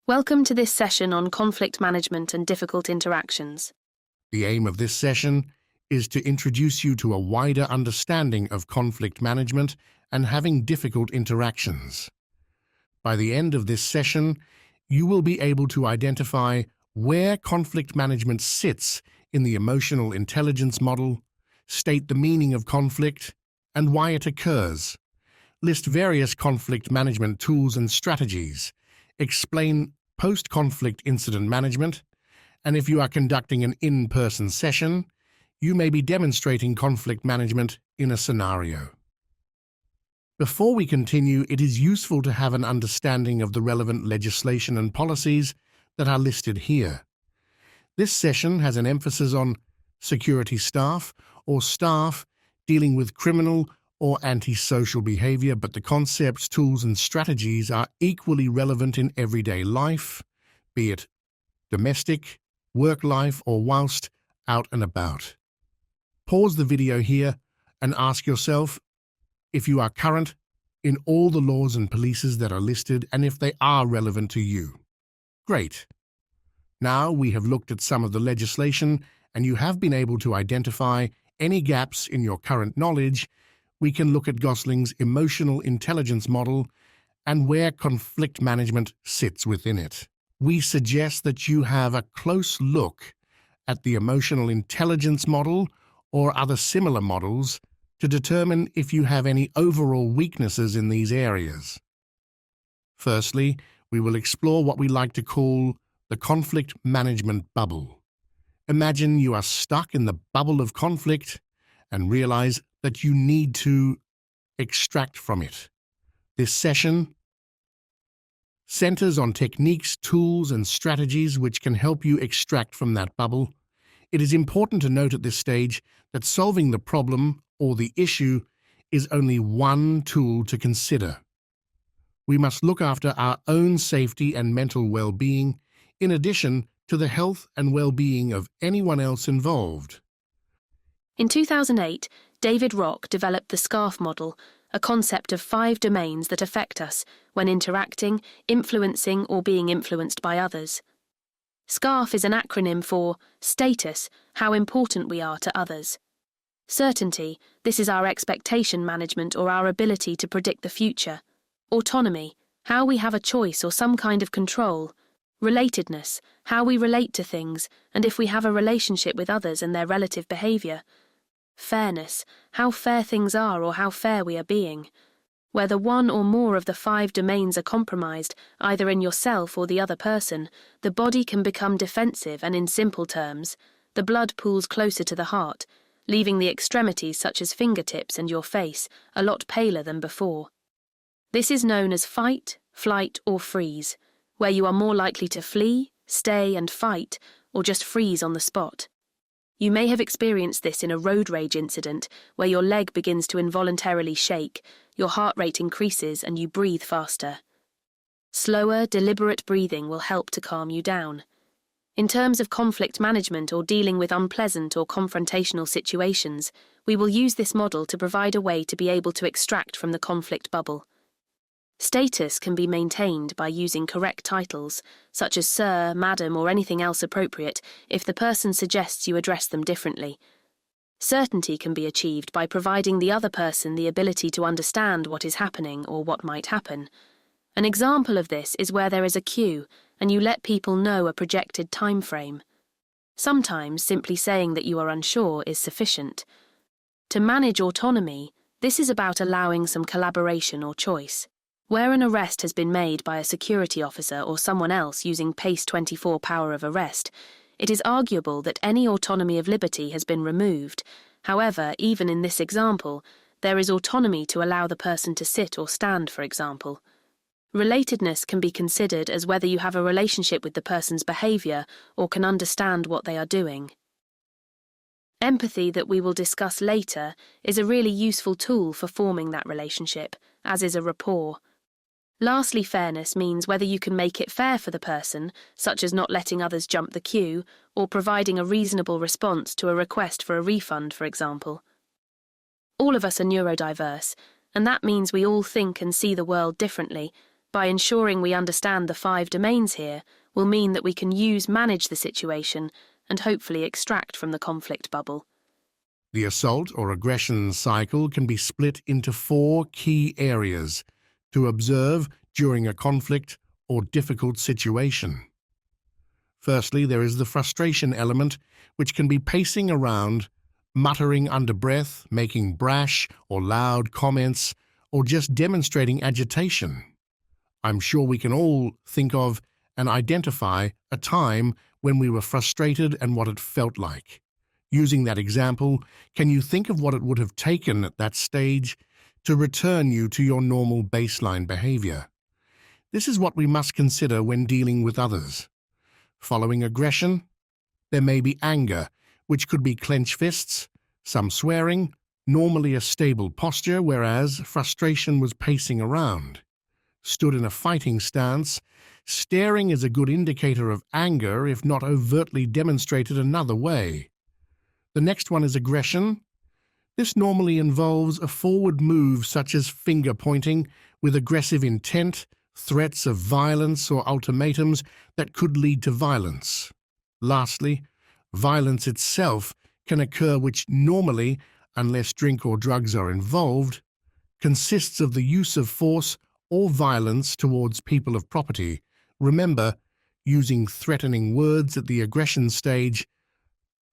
Welcome to this session on conflict management and difficult interactions. The aim of this session is to introduce you to a wider understanding of conflict management and having difficult interactions. By the end of this session, you will be able to identify where conflict management sits in the emotional intelligence model, state the meaning of conflict and why it occurs, list various conflict management tools and strategies, explain post-conflict incident management, and if you are conducting an in-person session, you may be demonstrating conflict management in a scenario. Before we continue, it is useful to have an understanding of the relevant legislation and policies that are listed here. This session has an emphasis on security staff or staff dealing with criminal or antisocial behavior, but the concepts, tools, and strategies are equally relevant in everyday life, be it domestic, work life, or whilst out and about. Pause the video here and ask yourself if you are current in all the laws and policies that are listed and if they are relevant to you. Great. Now we have looked at some of the legislation and you have been able to identify any gaps in your current knowledge. We can look at Gosling's emotional intelligence model and where conflict management sits within it. We suggest that you have a close look at the emotional intelligence model or other similar models to determine if you have any overall weaknesses in these areas. Firstly, we will explore what we like to call the conflict management bubble. Imagine you are stuck in the bubble of conflict and realize that you need to extract from it. This session centers on techniques, tools, and strategies which can help you extract from that bubble. It is important to note at this stage that solving the problem or the issue is only one tool to consider. We must look after our own safety and mental well-being, in addition to the health and well-being of anyone else involved. In 2008, David Rock developed the SCARF model, a concept of 5 domains that affect us when interacting, influencing, or being influenced by others. SCARF is an acronym for status, how important we are to others. Certainty, this is our expectation management or our ability to predict the future. Autonomy, how we have a choice or some kind of control. Relatedness, how we relate to things and if we have a relationship with others and their relative behaviour. Fairness, how fair things are or how fair we are being. Whether one or more of the 5 domains are compromised, either in yourself or the other person, the body can become defensive and in simple terms, the blood pools closer to the heart, leaving the extremities such as fingertips and your face a lot paler than before. This is known as fight, flight or freeze, where you are more likely to flee, stay and fight, or just freeze on the spot. You may have experienced this in a road rage incident where your leg begins to involuntarily shake, your heart rate increases and you breathe faster. Slower, deliberate breathing will help to calm you down. In terms of conflict management or dealing with unpleasant or confrontational situations, we will use this model to provide a way to be able to extract from the conflict bubble. Status can be maintained by using correct titles, such as Sir, Madam, or anything else appropriate, if the person suggests you address them differently. Certainty can be achieved by providing the other person the ability to understand what is happening or what might happen. An example of this is where there is a queue and you let people know a projected time frame. Sometimes simply saying that you are unsure is sufficient. To manage autonomy, this is about allowing some collaboration or choice. Where an arrest has been made by a security officer or someone else using PACE 24 power of arrest, it is arguable that any autonomy of liberty has been removed. However, even in this example, there is autonomy to allow the person to sit or stand, for example. Relatedness can be considered as whether you have a relationship with the person's behaviour or can understand what they are doing. Empathy, that we will discuss later, is a really useful tool for forming that relationship, as is a rapport. Lastly, fairness means whether you can make it fair for the person, such as not letting others jump the queue, or providing a reasonable response to a request for a refund, for example. All of us are neurodiverse, and that means we all think and see the world differently, By ensuring we understand the 5 domains here will mean that we can manage the situation and hopefully extract from the conflict bubble. The assault or aggression cycle can be split into 4 key areas to observe during a conflict or difficult situation. Firstly, there is the frustration element, which can be pacing around, muttering under breath, making brash or loud comments, or just demonstrating agitation. I'm sure we can all think of and identify a time when we were frustrated and what it felt like. Using that example, can you think of what it would have taken at that stage to return you to your normal baseline behavior? This is what we must consider when dealing with others. Following aggression, there may be anger, which could be clenched fists, some swearing, normally a stable posture, whereas frustration was pacing around. Stood in a fighting stance, staring is a good indicator of anger if not overtly demonstrated another way. The next one is aggression. This normally involves a forward move such as finger pointing with aggressive intent, threats of violence or ultimatums that could lead to violence. Lastly, violence itself can occur, which normally, unless drink or drugs are involved, consists of the use of force or violence towards people of property. Remember, using threatening words at the aggression stage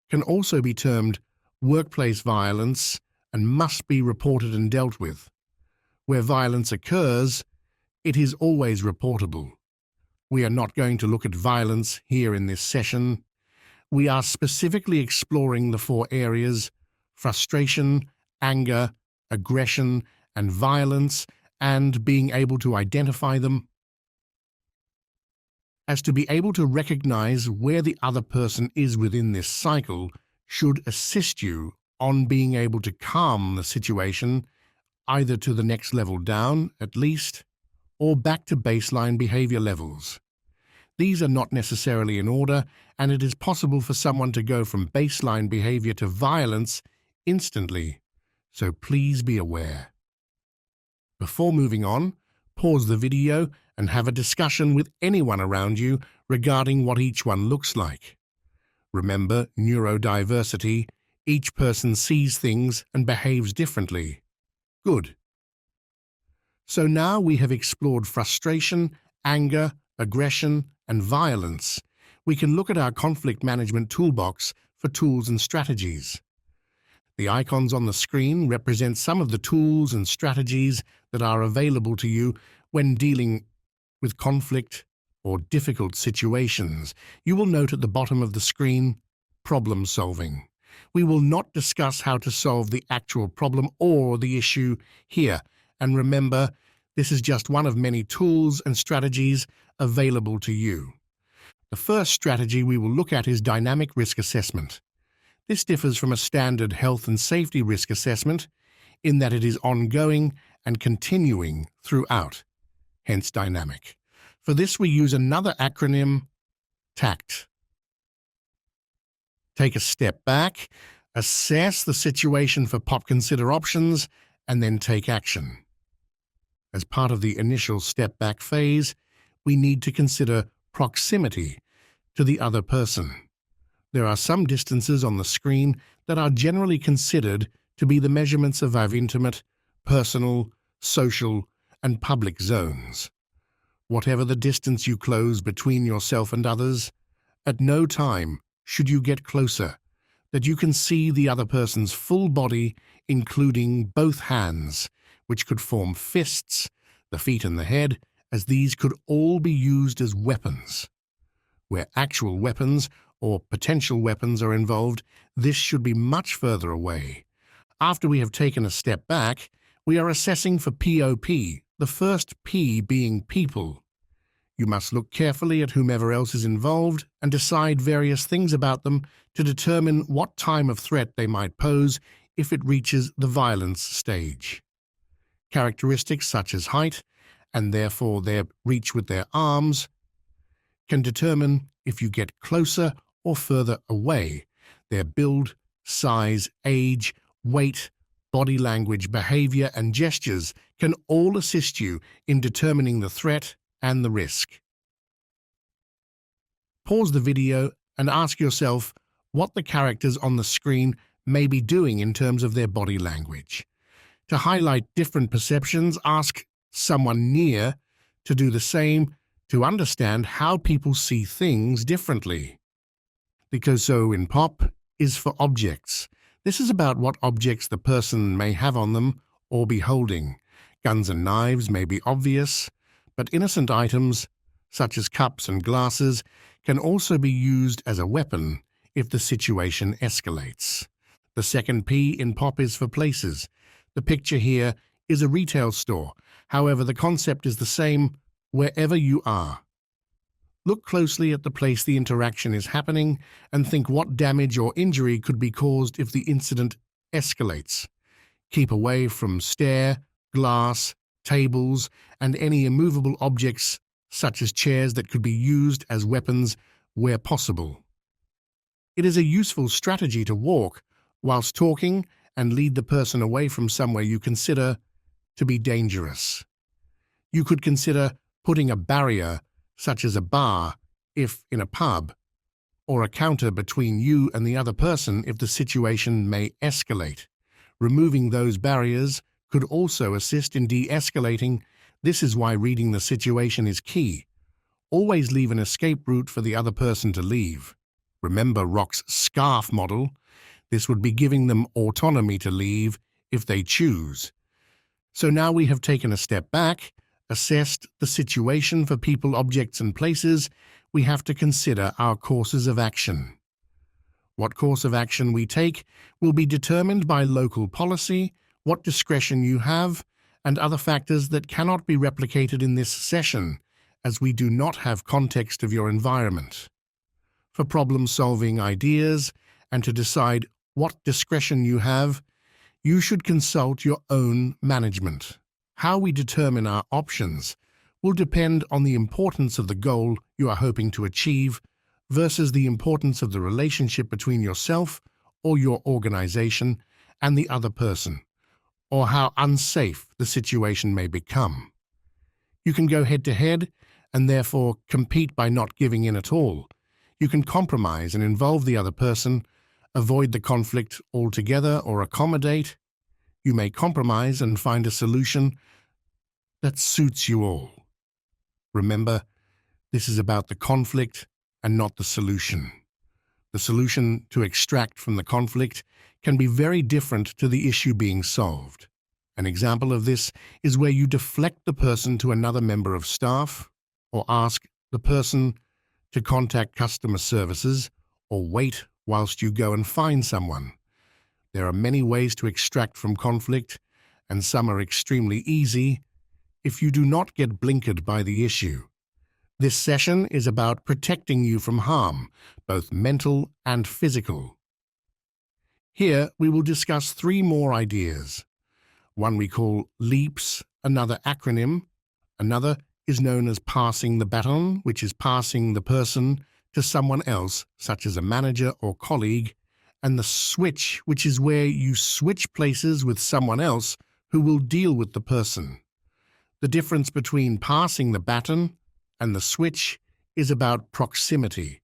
can also be termed workplace violence and must be reported and dealt with. Where violence occurs, it is always reportable. We are not going to look at violence here in this session. We are specifically exploring the 4 areas: frustration, anger, aggression, and violence, and being able to identify them. As to be able to recognize where the other person is within this cycle should assist you on being able to calm the situation either to the next level down, at least, or back to baseline behavior levels. These are not necessarily in order, and it is possible for someone to go from baseline behavior to violence instantly, so please be aware. Before moving on, pause the video and have a discussion with anyone around you regarding what each one looks like. Remember neurodiversity, each person sees things and behaves differently. Good. So now we have explored frustration, anger, aggression, and violence. We can look at our conflict management toolbox for tools and strategies. The icons on the screen represent some of the tools and strategies that are available to you when dealing with conflict or difficult situations. You will note at the bottom of the screen, problem solving. We will not discuss how to solve the actual problem or the issue here. And remember, this is just one of many tools and strategies available to you. The first strategy we will look at is dynamic risk assessment. This differs from a standard health and safety risk assessment in that it is ongoing and continuing throughout, hence dynamic. For this, we use another acronym, TACT. Take a step back, assess the situation for consider options, and then take action. As part of the initial step-back phase, we need to consider proximity to the other person. There are some distances on the screen that are generally considered to be the measurements of our intimate, personal, social, and public zones. Whatever the distance you close between yourself and others, at no time should you get closer, that you can see the other person's full body, including both hands, which could form fists, the feet and the head, as these could all be used as weapons. Where actual weapons or potential weapons are involved, this should be much further away. After we have taken a step back, we are assessing for POP, the first P being people. You must look carefully at whomever else is involved and decide various things about them to determine what time of threat they might pose if it reaches the violence stage. Characteristics such as height, and therefore their reach with their arms, can determine if you get closer or further away. Their build, size, age, weight, body language, behavior, and gestures can all assist you in determining the threat and the risk. Pause the video and ask yourself what the characters on the screen may be doing in terms of their body language. To highlight different perceptions, ask someone near to do the same to understand how people see things differently. The COSO in POP is for objects. This is about what objects the person may have on them or be holding. Guns and knives may be obvious, but innocent items, such as cups and glasses, can also be used as a weapon if the situation escalates. The second P in POP is for places. The picture here is a retail store. However, the concept is the same wherever you are. Look closely at the place the interaction is happening and think what damage or injury could be caused if the incident escalates. Keep away from stair, glass, tables, and any immovable objects such as chairs that could be used as weapons where possible. It is a useful strategy to walk whilst talking and lead the person away from somewhere you consider to be dangerous. You could consider putting a barrier, such as a bar, if in a pub, or a counter between you and the other person if the situation may escalate. Removing those barriers could also assist in de-escalating. This is why reading the situation is key. Always leave an escape route for the other person to leave. Remember Rock's SCARF model. This would be giving them autonomy to leave if they choose. So now we have taken a step back, assessed the situation for people, objects, and places. We have to consider our courses of action. What course of action we take will be determined by local policy, what discretion you have, and other factors that cannot be replicated in this session, as we do not have context of your environment. For problem-solving ideas and to decide what discretion you have, you should consult your own management. How we determine our options will depend on the importance of the goal you are hoping to achieve versus the importance of the relationship between yourself or your organization and the other person, or how unsafe the situation may become. You can go head-to-head and therefore compete by not giving in at all. You can compromise and involve the other person, avoid the conflict altogether or accommodate. You may compromise and find a solution that suits you all. Remember, this is about the conflict and not the solution. The solution to extract from the conflict can be very different to the issue being solved. An example of this is where you deflect the person to another member of staff, or ask the person to contact customer services, or wait whilst you go and find someone. There are many ways to extract from conflict, and some are extremely easy if you do not get blinkered by the issue. This session is about protecting you from harm, both mental and physical. Here we will discuss 3 more ideas. One we call LEAPS, another acronym. Another is known as passing the baton, which is passing the person to someone else, such as a manager or colleague, and the switch, which is where you switch places with someone else who will deal with the person. The difference between passing the baton and the switch is about proximity.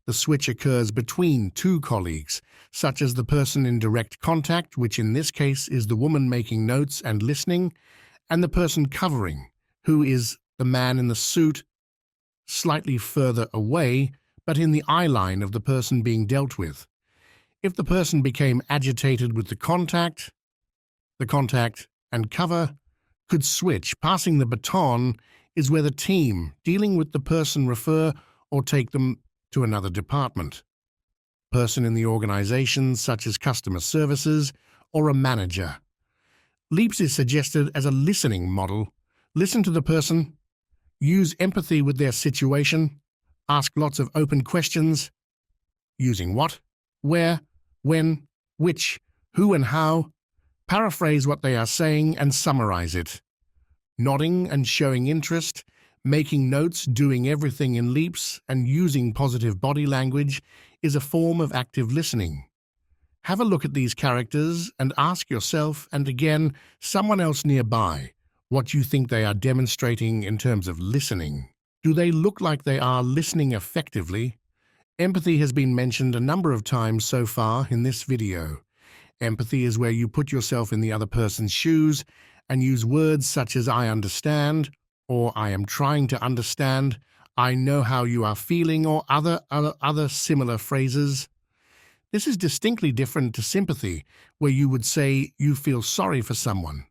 The switch occurs between 2 colleagues, such as the person in direct contact, which in this case is the woman making notes and listening, and the person covering, who is the man in the suit, slightly further away, but in the eye line of the person being dealt with. If the person became agitated with the contact and cover could switch. Passing the baton is where the team dealing with the person refer or take them to another department. Person in the organization, such as customer services or a manager. LEAPS is suggested as a listening model. Listen to the person, use empathy with their situation, ask lots of open questions, using what, where, when, which, who and how, paraphrase what they are saying and summarize it. Nodding and showing interest, making notes, doing everything in LEAPS, and using positive body language is a form of active listening. Have a look at these characters and ask yourself and again someone else nearby what you think they are demonstrating in terms of listening. Do they look like they are listening effectively? Empathy has been mentioned a number of times so far in this video. Empathy is where you put yourself in the other person's shoes and use words such as "I understand" or "I am trying to understand," "I know how you are feeling," or other similar phrases. This is distinctly different to sympathy, where you would say you feel sorry for someone.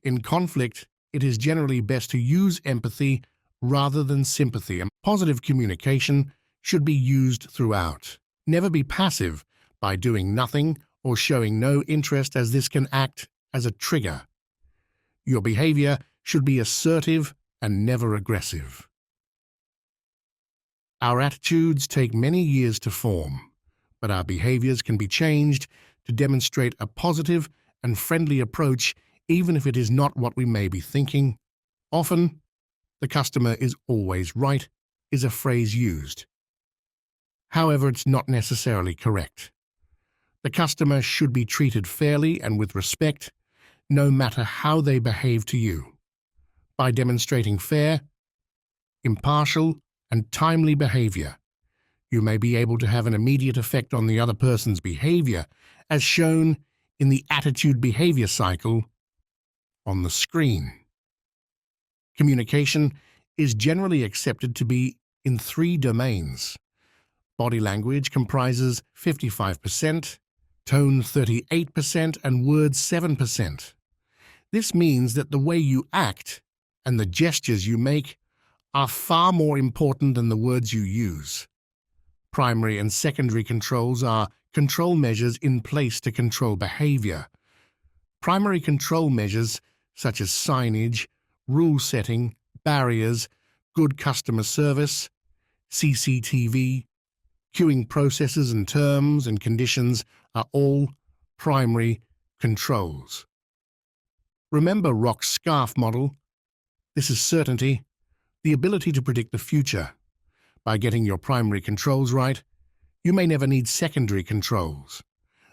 In conflict, it is generally best to use empathy rather than sympathy, and positive communication should be used throughout. Never be passive by doing nothing or showing no interest, as this can act as a trigger. Your behavior should be assertive and never aggressive. Our attitudes take many years to form, but our behaviors can be changed to demonstrate a positive and friendly approach, even if it is not what we may be thinking. Often, "the customer is always right" is a phrase used. However, it's not necessarily correct. The customer should be treated fairly and with respect, no matter how they behave to you. By demonstrating fair, impartial, and timely behavior, you may be able to have an immediate effect on the other person's behavior, as shown in the attitude behavior cycle on the screen. Communication is generally accepted to be in 3 domains. Body language comprises 55%, tone 38%, and words 7%. This means that the way you act and the gestures you make are far more important than the words you use. Primary and secondary controls are control measures in place to control behavior. Primary control measures such as signage, rule setting, barriers, good customer service, CCTV, queuing processes and terms and conditions are all primary controls. Remember Rock's SCARF model? This is certainty, the ability to predict the future. By getting your primary controls right, you may never need secondary controls.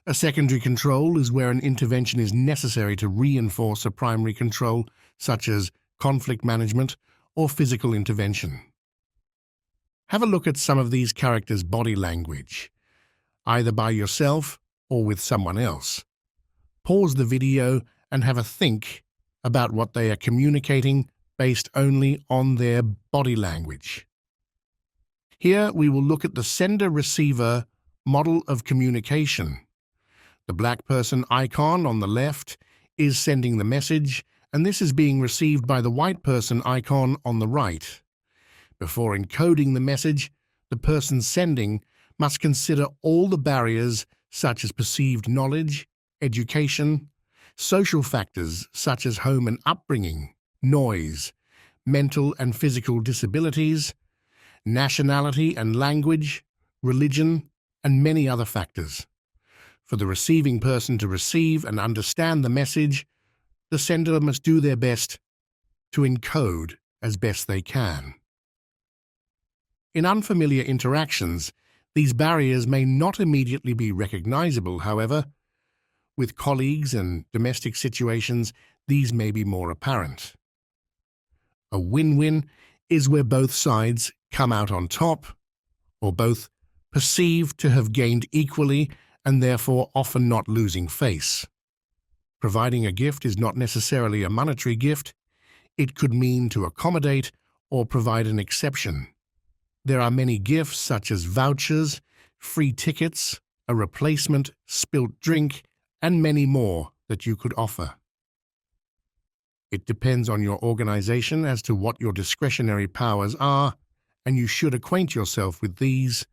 A secondary control is where an intervention is necessary to reinforce a primary control, such as conflict management or physical intervention. Have a look at some of these characters' body language, either by yourself or with someone else. Pause the video and have a think about what they are communicating based only on their body language. Here we will look at the sender-receiver model of communication. The black person icon on the left is sending the message, and this is being received by the white person icon on the right. Before encoding the message, the person sending must consider all the barriers such as perceived knowledge, education, social factors such as home and upbringing, noise, mental and physical disabilities, nationality and language, religion, and many other factors. For the receiving person to receive and understand the message, the sender must do their best to encode as best they can. In unfamiliar interactions, these barriers may not immediately be recognizable, however. With colleagues and domestic situations, these may be more apparent. A win-win is where both sides come out on top, or both perceived to have gained equally and therefore often not losing face. Providing a gift is not necessarily a monetary gift. It could mean to accommodate or provide an exception. There are many gifts such as vouchers, free tickets, a replacement spilt drink, and many more that you could offer. It depends on your organization as to what your discretionary powers are, and you should acquaint yourself with these.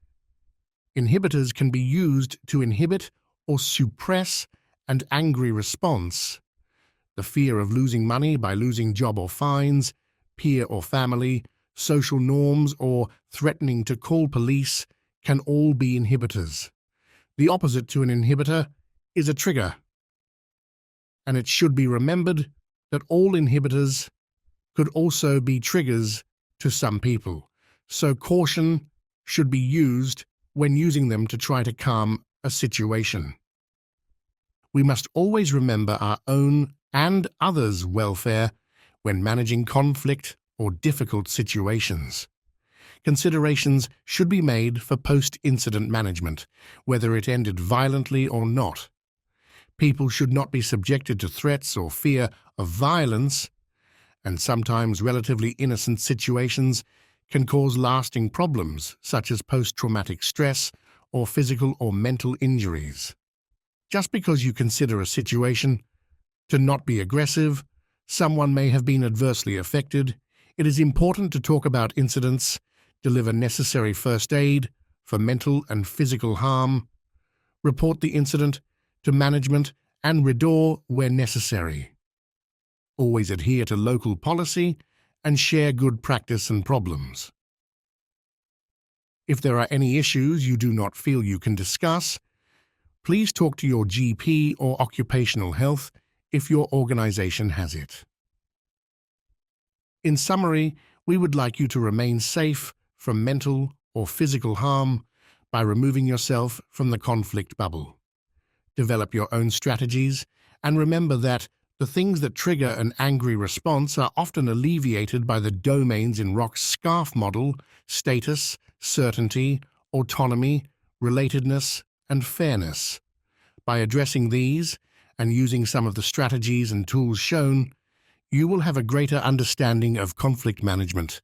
Inhibitors can be used to inhibit or suppress an angry response. The fear of losing money by losing job or fines, peer or family, social norms, or threatening to call police can all be inhibitors. The opposite to an inhibitor is a trigger. And it should be remembered that all inhibitors could also be triggers to some people, so caution should be used when using them to try to calm a situation. We must always remember our own and others' welfare when managing conflict or difficult situations. Considerations should be made for post-incident management, whether it ended violently or not. People should not be subjected to threats or fear of violence, and sometimes relatively innocent situations can cause lasting problems, such as post-traumatic stress or physical or mental injuries. Just because you consider a situation to not be aggressive, someone may have been adversely affected. It is important to talk about incidents, deliver necessary first aid for mental and physical harm, report the incident to management, and withdraw where necessary. Always adhere to local policy and share good practice and problems. If there are any issues you do not feel you can discuss, please talk to your GP or occupational health if your organization has it. In summary, we would like you to remain safe from mental or physical harm by removing yourself from the conflict bubble. Develop your own strategies, and remember that the things that trigger an angry response are often alleviated by the domains in Rock's SCARF model: status, certainty, autonomy, relatedness, and fairness. By addressing these and using some of the strategies and tools shown, you will have a greater understanding of conflict management.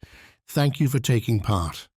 Thank you for taking part.